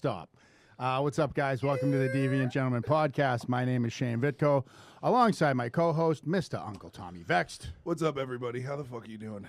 stop. What's up, guys? Welcome to the Deviant Gentleman Podcast. My name is Shane Vitko, alongside my co-host, Mr. Uncle Tommy Vext. What's up, everybody? How the fuck are you doing?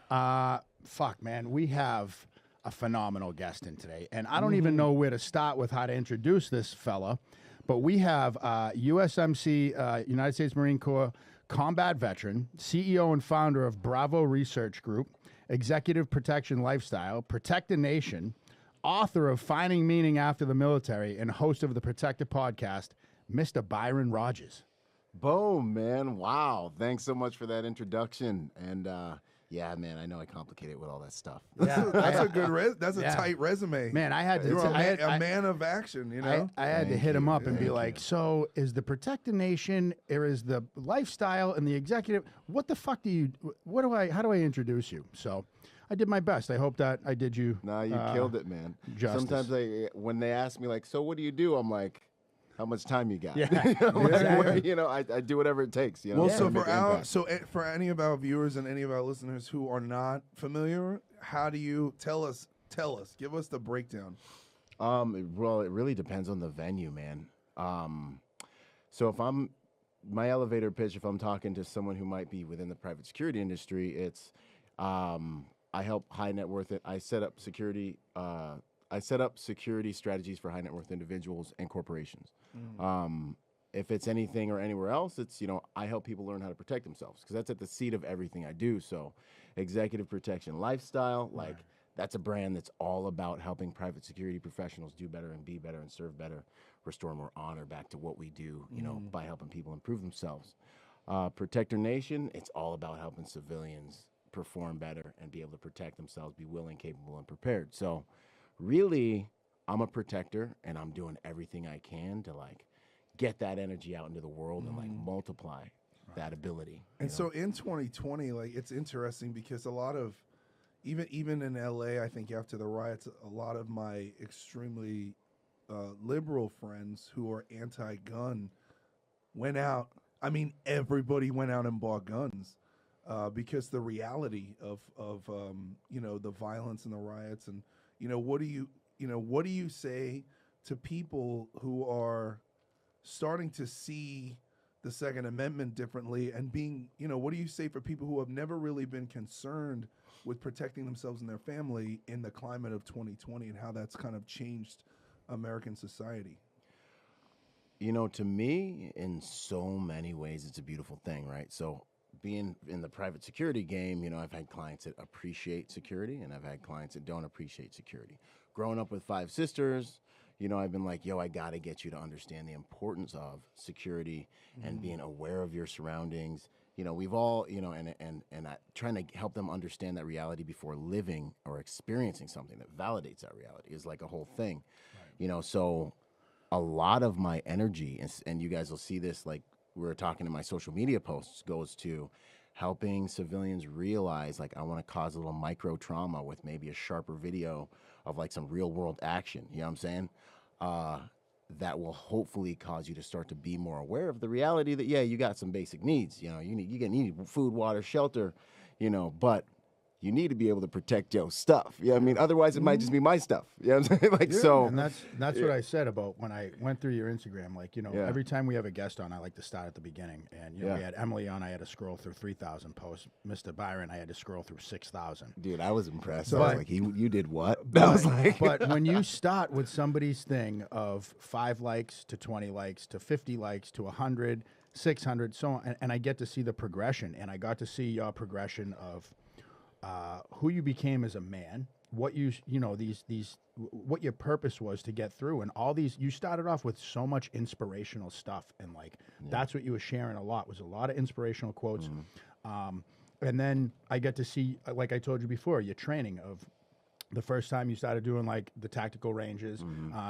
Fuck, man. We have a phenomenal guest in today, and I don't even know where to start with how to introduce this fella, but we have USMC, United States Marine Corps Combat Veteran, CEO and founder of Bravo Research Group, Executive Protection Lifestyle, Protect a Nation, author of Finding Meaning After the Military, and host of the Protector Podcast, Mr. Byron Rodgers. Boom, man. Wow. Thanks so much for that introduction. And yeah, man, I know I complicate it with all that stuff. Yeah, That's a good that's a tight resume. Man, I had to. You're a man of action, you know? I had to hit him up and be like, so is the Protect a Nation, or is the lifestyle and the executive, what the fuck do you, how do I introduce you? So I did my best. I hope that I did you. Nah, you killed it, man. Justice. Sometimes when they ask me, like, so what do you do? I'm like, how much time you got? Yeah. I do whatever it takes. You know. Well, Yeah. for any of our viewers and any of our listeners who are not familiar, how do you tell us, give us the breakdown. Well, it really depends on the venue, man. So if I'm my elevator pitch, if I'm talking to someone who might be within the private security industry, it's I help high net worth. I set up security. I set up security strategies for high net worth individuals and corporations. If it's anything or anywhere else, it's, I help people learn how to protect themselves, because that's at the seat of everything I do. So executive protection lifestyle, that's a brand that's all about helping private security professionals do better and be better and serve better, restore more honor back to what we do, by helping people improve themselves. Protector Nation, it's all about helping civilians perform better and be able to protect themselves, be willing, capable, and prepared. So really, I'm a protector, and I'm doing everything I can to get that energy out into the world and multiply that ability. And so in 2020, it's interesting because a lot of, even in LA, I think after the riots, a lot of my extremely liberal friends who are anti-gun went out. I mean, everybody went out and bought guns because the reality of the violence and the riots, and what do you say to people who are starting to see the Second Amendment differently, and being, what do you say for people who have never really been concerned with protecting themselves and their family in the climate of 2020, and how that's kind of changed American society? To me, in so many ways, it's a beautiful thing, right? So being in the private security game, I've had clients that appreciate security, and I've had clients that don't appreciate security. Growing up with 5 sisters, I've been like, I got to get you to understand the importance of security and being aware of your surroundings. We've all, and trying to help them understand that reality before living or experiencing something that validates that reality is like a whole thing. Right. So a lot of my energy, and you guys will see this, like we were talking in my social media posts, goes to helping civilians realize, I want to cause a little micro trauma with maybe a sharper video of some real world action. You know what I'm saying? That will hopefully cause you to start to be more aware of the reality that, you got some basic needs. You need food, water, shelter, but you need to be able to protect your stuff. You know what I mean? Otherwise, it might just be my stuff. You know what I'm saying? So. And that's what I said about when I went through your Instagram. Every time we have a guest on, I like to start at the beginning. And, we had Emily on, I had to scroll through 3,000 posts. Mr. Byron, I had to scroll through 6,000. Dude, I was impressed. I was like, you did what? But when you start with somebody's thing of 5 likes to 20 likes to 50 likes to 100, 600, so on, and I get to see the progression. And I got to see your progression of who you became as a man, what what your purpose was to get through, and all these. You started off with so much inspirational stuff, and that's what you were sharing a lot, was a lot of inspirational quotes. And then I get to see, like I told you before, your training of the first time you started doing the tactical ranges,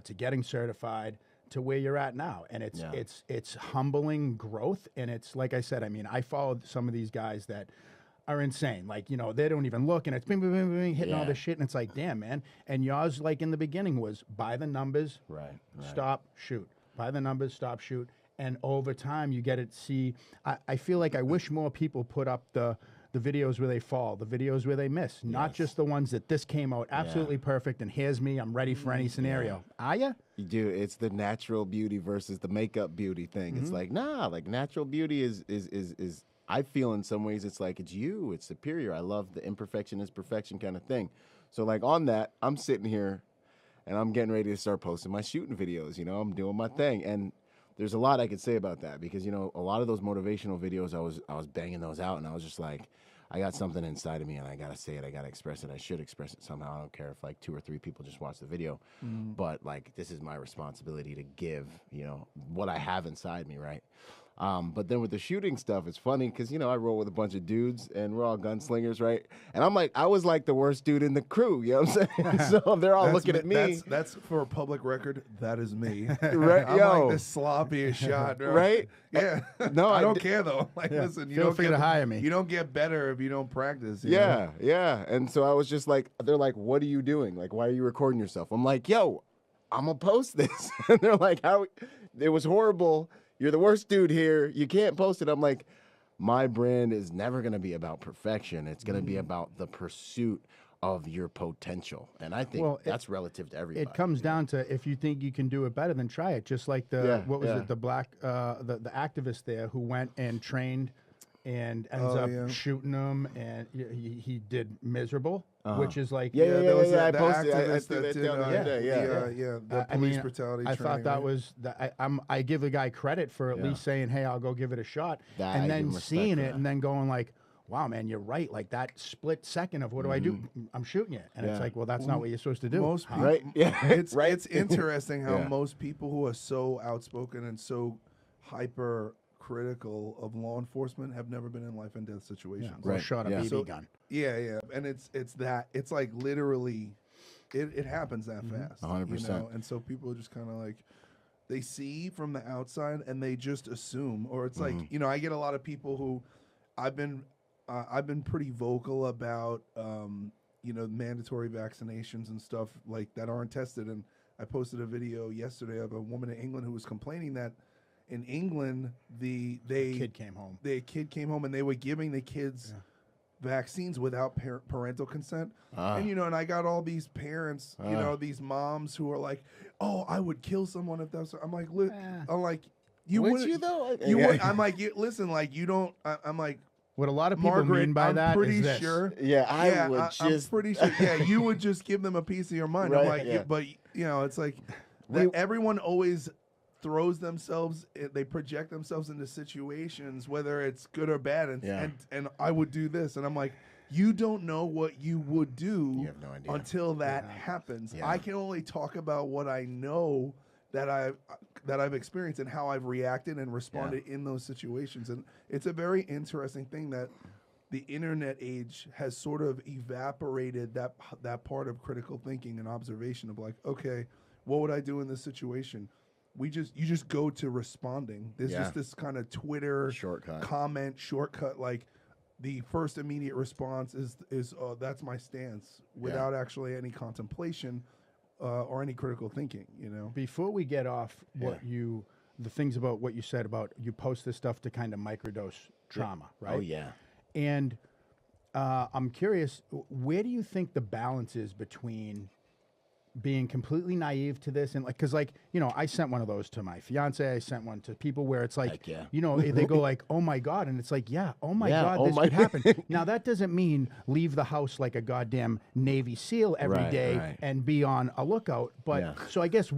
to getting certified, to where you're at now. And it's humbling growth, and it's like I said, I mean, I followed some of these guys that are insane. They don't even look, and it's bing, bing, bing, bing, hitting all this shit, and it's like, damn, man. And yours, in the beginning, was buy the numbers, stop, shoot. Buy the numbers, stop, shoot. And over time, you get to see. I feel like I wish more people put up the the videos where they fall, the videos where they miss, not just the ones that this came out absolutely perfect and here's me, I'm ready for any scenario. Are ya? You do. It's the natural beauty versus the makeup beauty thing. It's like, nah, like natural beauty is I feel in some ways it's like it's you, it's superior. I love the imperfection is perfection kind of thing. So like on that, I'm sitting here and I'm getting ready to start posting my shooting videos, you know, I'm doing my thing. And there's a lot I could say about that because, you know, a lot of those motivational videos, I was banging those out and I was just like, I got something inside of me and I got to say it. I got to express it. I should express it somehow. I don't care if like 2 or 3 people just watch the video, but like, this is my responsibility to give, you know, what I have inside me. Right. But then with the shooting stuff, it's funny because, you know, I roll with a bunch of dudes and we're all gunslingers, right? And I'm like, I was like the worst dude in the crew, you know what I'm saying? So they're all looking at me. That's for a public record, that is me. Right? I'm Yo. like the sloppiest shot, bro. Right? Yeah. No, I I don't d- care though. Like, listen, you Feel don't free get to hire me. You don't get better if you don't practice. you Yeah, know? yeah. And so I was just like, they're like, what are you doing? Like, why are you recording yourself? I'm like, yo, I'm going to post this. And they're like, how? It was horrible. You're the worst dude here. You can't post it. I'm like, my brand is never going to be about perfection. It's going to be about the pursuit of your potential. And I think that's relative to everybody. It comes down to if you think you can do it better, then try it. Just like the the black the activist there who went and trained and ends up shooting them, and he did miserable, which is like There was I the posted. I activist threw that that down the other day. the police brutality. I thought training, that right? was that I give the guy credit for at least saying, hey, I'll go give it a shot, That, and I then give him respect seeing for it that. and then going like, wow, man, you're right. Like that split second of what do I do? I'm shooting it, and it's like, well, that's not what you're supposed to do. Most people, Right? Yeah. It's Right? it's interesting how Yeah. most people who are so outspoken and so hyper critical of law enforcement have never been in life and death situations. Or Right. shot a Yeah. BB So- gun. Yeah, and it's like literally, it happens that fast. 100%. And so people are just kind of like, they see from the outside and they just assume, or it's like, you know, I get a lot of people who, I've been pretty vocal about, you know, mandatory vaccinations and stuff like that aren't tested. And I posted a video yesterday of a woman in England who was complaining that in England, the Kid came home. kid came home and they were giving the kids vaccines without parental consent. And, you know, and I got all these parents, you know, these moms who are like, oh, I would kill someone if that's, I'm like, I'm like, you Would wouldn't, you though? you would, I'm like, listen, like, you don't, I'm like, What a lot of people Margaret, mean by I'm that pretty is this. sure. Yeah, I would I'm just. pretty sure. Yeah, you would just give them a piece of your mind. I'm Right, like, yeah. but you know, it's like that everyone always throws themselves. They project themselves into situations, whether it's good or bad. And I would do this, and I'm like, you don't know what you would do You have no idea. until that happens. Yeah. I can only talk about what I know that I've experienced and how I've reacted and responded in those situations. And it's a very interesting thing that the internet age has sort of evaporated that part of critical thinking and observation of like, okay, what would I do in this situation? You just go to responding. There's just this kind of Twitter Shortcut. comment shortcut, like the first immediate response is that's my stance without actually any contemplation or any critical thinking, you know. Before we get off the things about what you said about you post this stuff to kind of microdose trauma, right? Oh yeah. And I'm curious, where do you think the balance is between being completely naive to this and like, cause like, you know, I sent one of those to my fiance, I sent one to people where it's like, Heck yeah. you know, they go like, oh my God. And it's like, oh my Yeah, God, oh this my could happen. Now that doesn't mean leave the house like a goddamn Navy SEAL every day Right. and be on a lookout. But so I guess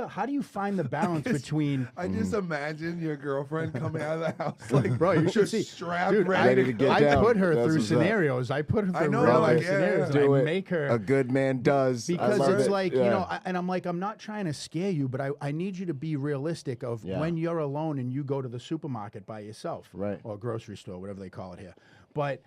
how do you find the balance between, I just imagine your girlfriend coming out of the house like, bro, you should just see, strapped, dude, ready to to get go. I down. put her That's through what's up. scenarios. I put her through know, real like, life yeah, scenarios. Do I it. make her A good man does. I because love it's it. like, Yeah. you know, I'm like, I'm not trying to scare you, but I need you to be realistic of when you're alone and you go to the supermarket by yourself. Right. Or grocery store, whatever they call it here. But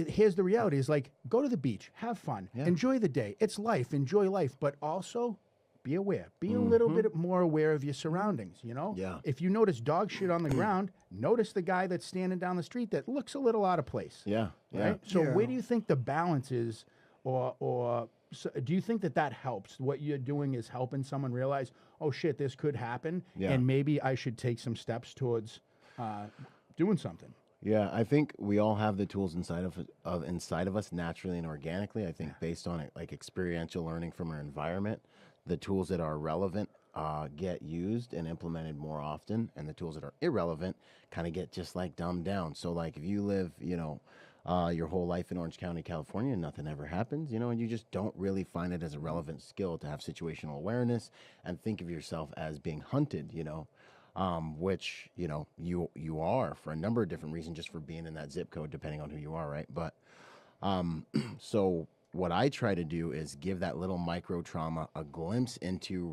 here's the reality is like, go to the beach, have fun, enjoy the day. It's life, enjoy life, but also be aware. Be a little bit more aware of your surroundings, you know? Yeah. If you notice dog shit on the ground, notice the guy that's standing down the street that looks a little out of place. Yeah. Yeah. Right? So Yeah. where do you think the balance is, or so do you think that helps? What you're doing is helping someone realize, oh shit, this could happen, Yeah. and maybe I should take some steps towards doing something. Yeah, I think we all have the tools inside of us naturally and organically. I think based on it, like experiential learning from our environment, the tools that are relevant get used and implemented more often, and the tools that are irrelevant kind of get just like dumbed down. So, like if you live, your whole life in Orange County, California, and nothing ever happens, and you just don't really find it as a relevant skill to have situational awareness and think of yourself as being hunted, which you are for a number of different reasons, just for being in that zip code, depending on who you are, right? But so what I try to do is give that little micro trauma a glimpse into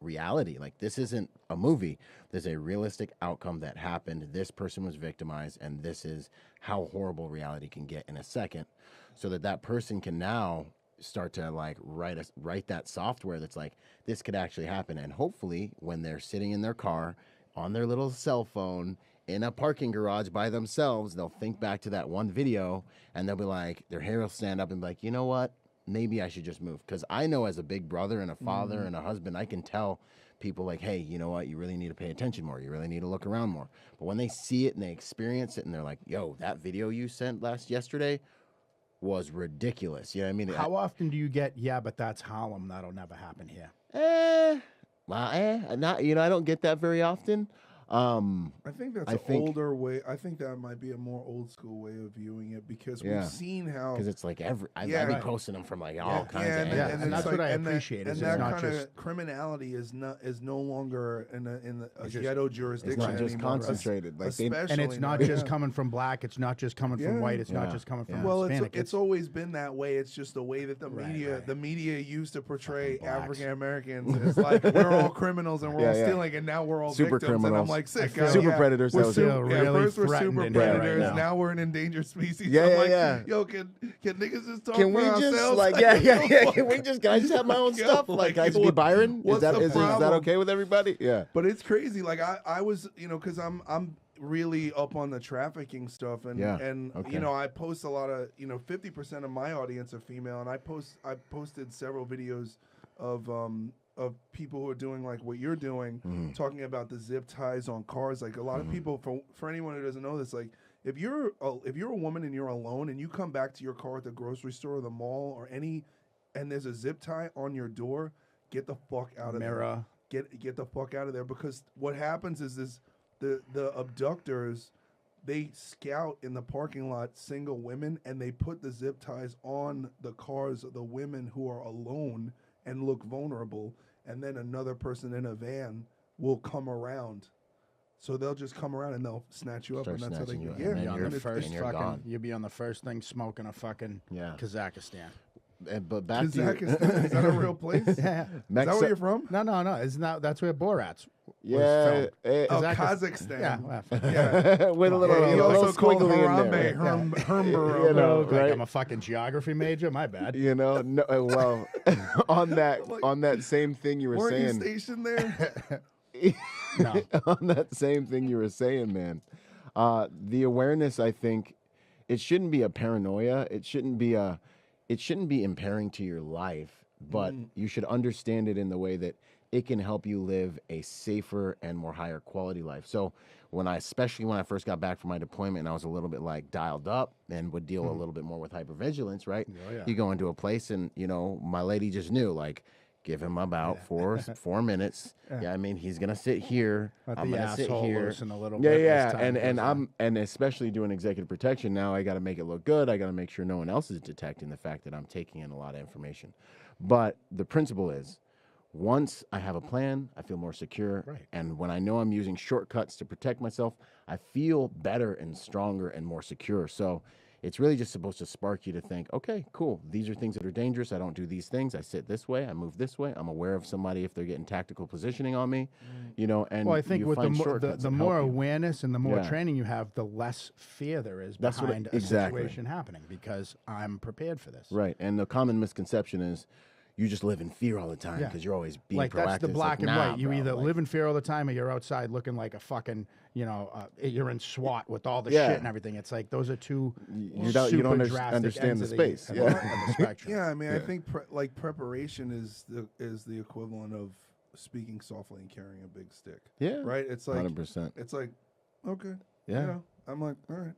reality. Like, this isn't a movie. There's a realistic outcome that happened. This person was victimized, and this is how horrible reality can get in a second, so that person can now start to like write that software that's like, this could actually happen. And hopefully when they're sitting in their car on their little cell phone in a parking garage by themselves, they'll think back to that one video and they'll be like, their hair will stand up and be like, you know what? Maybe I should just move. Because I know, as a big brother and a father and a husband, I can tell people like, hey, you know what? You really need to pay attention more. You really need to look around more. But when they see it and they experience it and they're like, yo, that video you sent yesterday was ridiculous. You know what I mean? How often do you get, yeah, but that's Harlem, that'll never happen here? Not, I don't get that very often. I think that's an older way. I think that might be a more old school way of viewing it, because we've seen how, because it's like I've been posting them from like all kinds of angles. And that's what I appreciate. And that kind of criminality is no longer in a ghetto jurisdiction. It's not just anymore. concentrated, like and it's not just coming from black. It's not just coming from white. It's not just coming from Hispanic. It's always been that way. It's just the way that the media used to portray African Americans. It's like we're all criminals and we're all stealing, and now we're all super victims. criminals. And I'm like, sick. Super predators. First we're super predators. Right now we're an endangered species. Yo, can niggas just talk for ourselves? Like, can I just have my own stuff? Like, I just be Byron? Is that okay with everybody? Yeah. But it's crazy. Like, I was, because I'm really up on the trafficking stuff, and I post a lot of, 50% of my audience are female, and I posted several videos of people who are doing like what you're doing, talking about the zip ties on cars. Like, a lot of people, for anyone who doesn't know this, like, if you're a woman and you're alone and you come back to your car at the grocery store or the mall or and there's a zip tie on your door, get the fuck out of there. Get the fuck out of there, because what happens is the abductors, they scout in the parking lot single women, and they put the zip ties on the cars of the women who are alone and look vulnerable, and then another person in a van will come around. So they'll just come around and they'll snatch you up, and that's how they get. You'll be on the first thing smoking a fucking Kazakhstan. But back to Kazakhstan, is that a real place? Yeah. Is that where you're from? No. Isn't that's where Borat's was filmed? Kazakhstan. Yeah. With a little, he also called Harambe Hermborough. Like, I'm a fucking geography major. My bad. Well, on that same thing you were saying. Weren't you stationed there? No. On that same thing you were saying, man. The awareness, I think, it shouldn't be a paranoia. It shouldn't be impairing to your life, but you should understand it in the way that it can help you live a safer and more higher quality life. So especially when I first got back from my deployment and I was a little bit like dialed up and would deal a little bit more with hypervigilance, right? Oh, yeah. You go into a place and, my lady just knew, like, give him about 4 minutes. Yeah, I mean, he's gonna sit here. I'm gonna sit here. And especially doing executive protection now, I got to make it look good. I got to make sure no one else is detecting the fact that I'm taking in a lot of information. But the principle is, once I have a plan, I feel more secure. Right. And when I know I'm using shortcuts to protect myself, I feel better and stronger and more secure. So it's really just supposed to spark you to think, okay, cool. These are things that are dangerous. I don't do these things. I sit this way. I move this way. I'm aware of somebody if they're getting tactical positioning on me, and I think with the more awareness and the more Yeah. training you have, the less fear there is That's what behind a situation happening, because I'm prepared for this. Right. And the common misconception is you just live in fear all the time because you're always being like proactive. That's the It's black like, and nah, white. You bro, either like, live in fear all the time, or you're outside looking like a fucking, you're in SWAT with all the shit and everything. It's like those are two. You don't understand the space. Of the spectrum. Yeah, I mean, I think preparation is the equivalent of speaking softly and carrying a big stick. Yeah. Right. It's like 100%. It's like, okay. Yeah. I'm like, all right.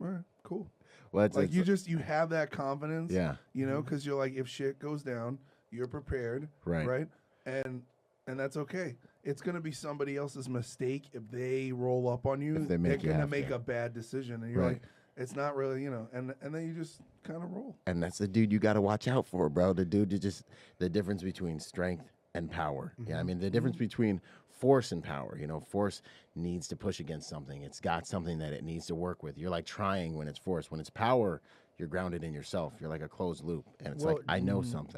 All right, cool. Well, it's, Like you have that confidence. Yeah. You know, because you're like, if shit goes down, you're prepared. Right. And that's okay. It's gonna be somebody else's mistake if they roll up on you. If they They're make you gonna have make to. a bad decision, and you're Right. like, it's not really, you know. And then you just kind of roll. And that's the dude you got to watch out for, bro. The dude you just the difference between strength and power. Yeah, I mean the difference between force and power. You know, force needs to push against something. It's got something that it needs to work with. You're like trying when it's force. When it's power, you're grounded in yourself. You're like a closed loop, and it's Well, like I know something.